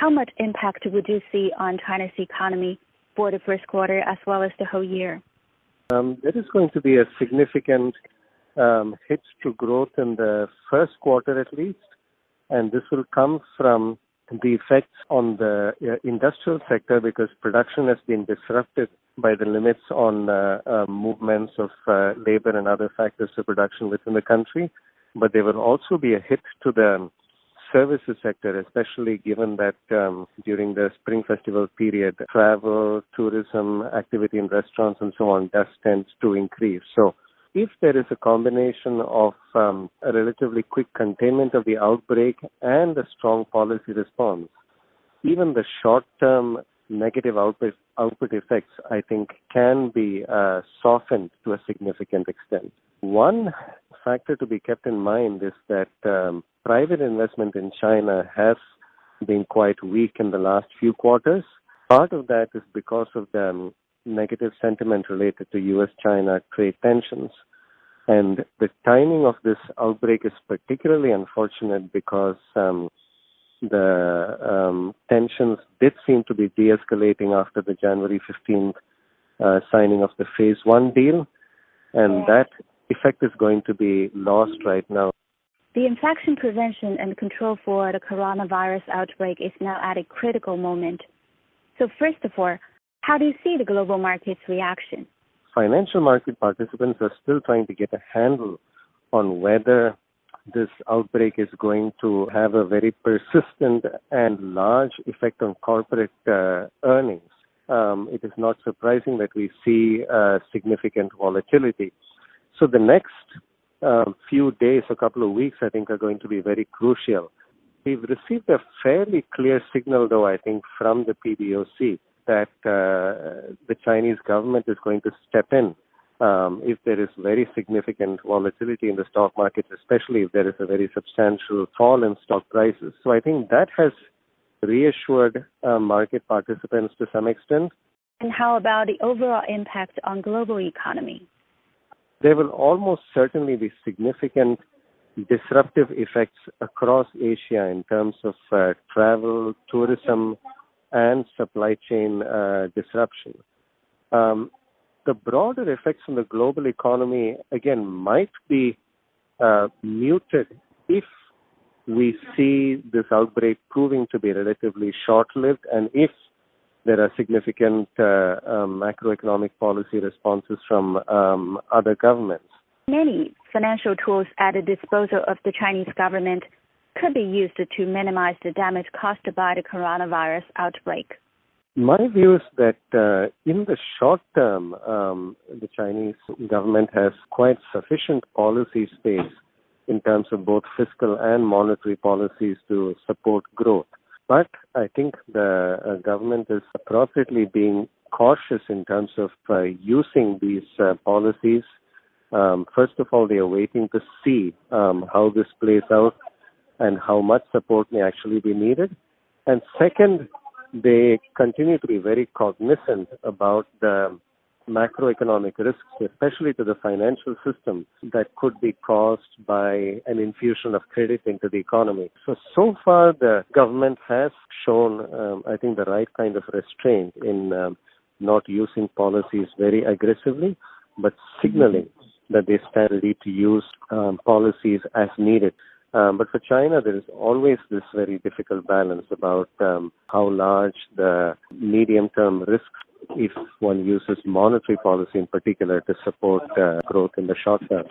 how much impact would you see on China's economy for the first quarter as well as the whole year? There is going to be a significant hit to growth in the first quarter at least, and this will come from the effects on the industrial sector because production has been disrupted by the limits on movements of labor and other factors to production within the country. But there will also be a hit to the services sector, especially given that during the Spring Festival period, travel, tourism, activity in restaurants and so on does tend to increase. So if there is a combination of a relatively quick containment of the outbreak and a strong policy response, even the short-term negative output effects, I think, can be softened to a significant extent. One factor to be kept in mind is that private investment in China has been quite weak in the last few quarters. Part of that is because of the negative sentiment related to U.S.-China trade tensions. And the timing of this outbreak is particularly unfortunate because the tensions did seem to be de-escalating after the January 15th signing of the Phase 1 deal, and that effect is going to be lost right now. The infection prevention and control for the coronavirus outbreak is now at a critical moment. So first of all, how do you see the global market's reaction? Financial market participants are still trying to get a handle on whether this outbreak is going to have a very persistent and large effect on corporate earnings. It is not surprising that we see significant volatility. So the next few days, a couple of weeks, I think, are going to be very crucial. We've received a fairly clear signal, though, I think, from the PBOC that the Chinese government is going to step in if there is very significant volatility in the stock market, especially if there is a very substantial fall in stock prices. So I think that has reassured market participants to some extent. And how about the overall impact on global economy? There will almost certainly be significant disruptive effects across Asia in terms of travel, tourism, and supply chain disruption. The broader effects on the global economy, again, might be muted if we see this outbreak proving to be relatively short-lived and if there are significant macroeconomic policy responses from other governments. Many financial tools at the disposal of the Chinese government could be used to minimize the damage caused by the coronavirus outbreak. My view is that in the short term, the Chinese government has quite sufficient policy space in terms of both fiscal and monetary policies to support growth. But I think the government is appropriately being cautious in terms of using these policies. First of all, they are waiting to see how this plays out and how much support may actually be needed. And second, they continue to be very cognizant about the macroeconomic risks, especially to the financial system, that could be caused by an infusion of credit into the economy. So far, the government has shown, I think, the right kind of restraint in not using policies very aggressively, but signaling that they stand ready to use policies as needed. But for China, there is always this very difficult balance about how large the medium-term risks if one uses monetary policy in particular to support growth in the short term.